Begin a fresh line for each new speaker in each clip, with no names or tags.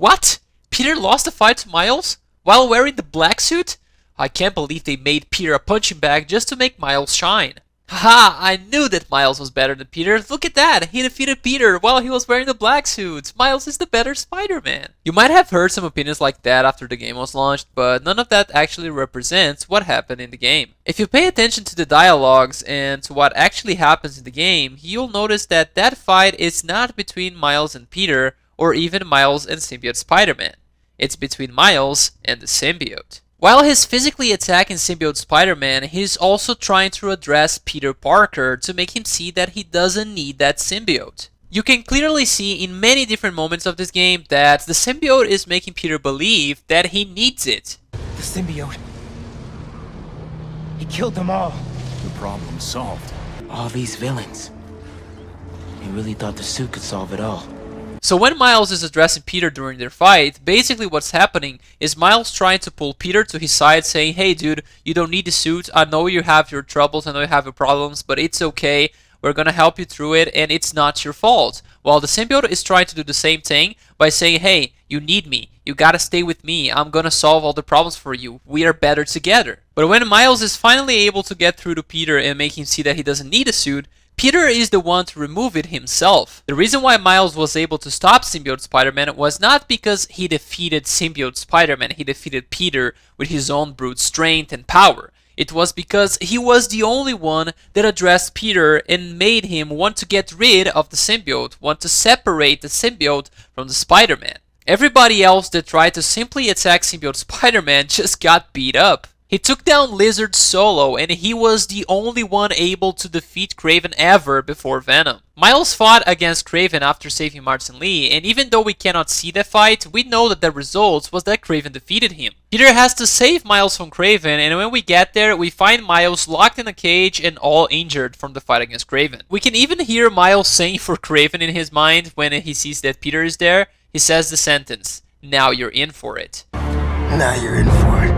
What? Peter lost the fight to Miles while wearing the black suit? I can't believe they made Peter a punching bag just to make Miles shine. Haha, I knew that Miles was better than Peter. Look at that! He defeated Peter while he was wearing the black suit. Miles is the better Spider-Man. You might have heard some opinions like that after the game was launched, but none of that actually represents what happened in the game. If you pay attention to the dialogues and to what actually happens in the game, you'll notice that that fight is not between Miles and Peter, or even Miles and Symbiote Spider-Man. It's between Miles and the symbiote. While he's physically attacking Symbiote Spider-Man, he's also trying to address Peter Parker to make him see that he doesn't need that symbiote. You can clearly see in many different moments of this game that the symbiote is making Peter believe that he needs it.
The symbiote. He killed them all.
The problem solved.
All these villains. He really thought the suit could solve it all.
So when Miles is addressing Peter during their fight, basically what's happening is Miles trying to pull Peter to his side saying, hey dude, you don't need the suit, I know you have your troubles, I know you have your problems, but it's okay, we're gonna help you through it and it's not your fault. While the symbiote is trying to do the same thing by saying, hey, you need me, you gotta stay with me, I'm gonna solve all the problems for you, we are better together. But when Miles is finally able to get through to Peter and make him see that he doesn't need a suit, Peter is the one to remove it himself. The reason why Miles was able to stop Symbiote Spider-Man was not because he defeated Symbiote Spider-Man, he defeated Peter with his own brute strength and power. It was because he was the only one that addressed Peter and made him want to get rid of the symbiote, want to separate the symbiote from the Spider-Man. Everybody else that tried to simply attack Symbiote Spider-Man just got beat up. He took down Lizard solo, and he was the only one able to defeat Kraven ever before Venom. Miles fought against Kraven after saving Martin Lee, and even though we cannot see the fight, we know that the result was that Kraven defeated him. Peter has to save Miles from Kraven, and when we get there, we find Miles locked in a cage and all injured from the fight against Kraven. We can even hear Miles saying for Kraven in his mind when he sees that Peter is there. He says the sentence, "Now you're in for it."
Now you're in for it.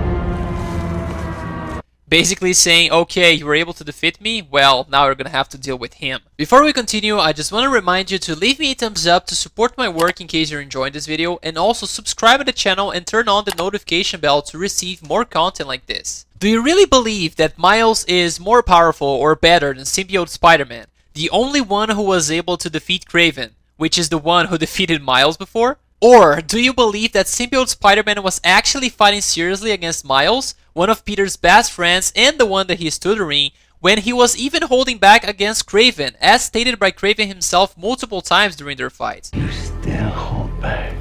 Basically saying, okay, you were able to defeat me, well, now we're gonna have to deal with him. Before we continue, I just want to remind you to leave me a thumbs up to support my work in case you're enjoying this video, and also subscribe to the channel and turn on the notification bell to receive more content like this. Do you really believe that Miles is more powerful or better than Symbiote Spider-Man, the only one who was able to defeat Kraven, which is the one who defeated Miles before? Or do you believe that Symbiote Spider-Man was actually fighting seriously against Miles, one of Peter's best friends and the one that he is tutoring, when he was even holding back against Kraven, as stated by Kraven himself multiple times during their fight?
You still hold back.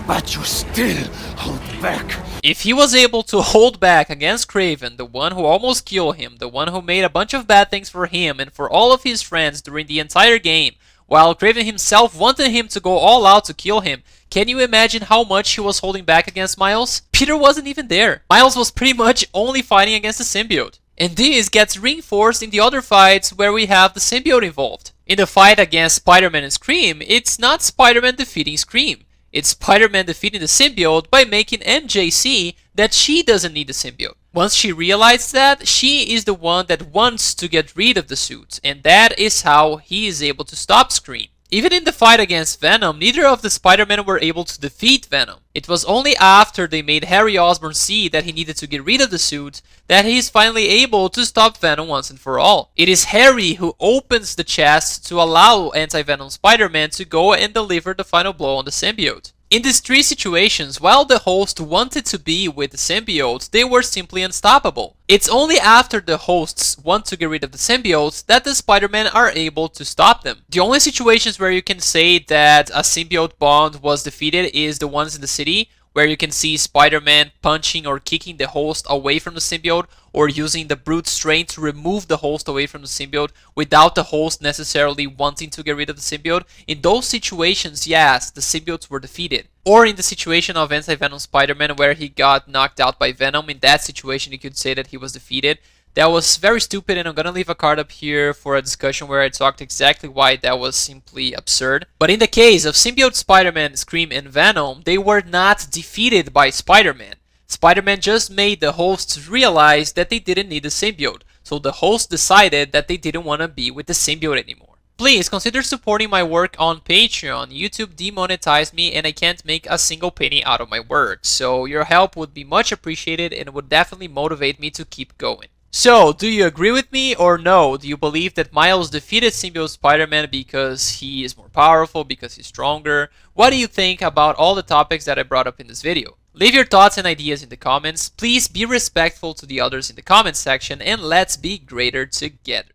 But you still hold back.
If he was able to hold back against Kraven, the one who almost killed him, the one who made a bunch of bad things for him and for all of his friends during the entire game, while Kraven himself wanted him to go all out to kill him, can you imagine how much he was holding back against Miles? Peter wasn't even there. Miles was pretty much only fighting against the symbiote. And this gets reinforced in the other fights where we have the symbiote involved. In the fight against Spider-Man and Scream, it's not Spider-Man defeating Scream. It's Spider-Man defeating the symbiote by making MJ see that she doesn't need the symbiote. Once she realized that, she is the one that wants to get rid of the suit, and that is how he is able to stop Scream. Even in the fight against Venom, neither of the Spider-Men were able to defeat Venom. It was only after they made Harry Osborn see that he needed to get rid of the suit that he is finally able to stop Venom once and for all. It is Harry who opens the chest to allow Anti-Venom Spider-Man to go and deliver the final blow on the symbiote. In these three situations, while the host wanted to be with the symbiote, they were simply unstoppable. It's only after the hosts want to get rid of the symbiotes that the Spider-Men are able to stop them. The only situations where you can say that a symbiote bond was defeated is the ones in the city, where you can see Spider-Man punching or kicking the host away from the symbiote, or using the brute strength to remove the host away from the symbiote without the host necessarily wanting to get rid of the symbiote. In those situations, yes, the symbiotes were defeated. Or in the situation of Anti-Venom Spider-Man where he got knocked out by Venom, in that situation you could say that he was defeated. That was very stupid, and I'm gonna leave a card up here for a discussion where I talked exactly why that was simply absurd. But in the case of Symbiote Spider-Man, Scream, and Venom, they were not defeated by Spider-Man. Spider-Man just made the hosts realize that they didn't need the symbiote, so the host decided that they didn't want to be with the symbiote anymore. Please consider supporting my work on Patreon. YouTube demonetized me and I can't make a single penny out of my work. So your help would be much appreciated and would definitely motivate me to keep going. So, do you agree with me or no? Do you believe that Miles defeated Symbiote Spider-Man because he is more powerful, because he's stronger? What do you think about all the topics that I brought up in this video? Leave your thoughts and ideas in the comments. Please be respectful to the others in the comments section and let's be greater together.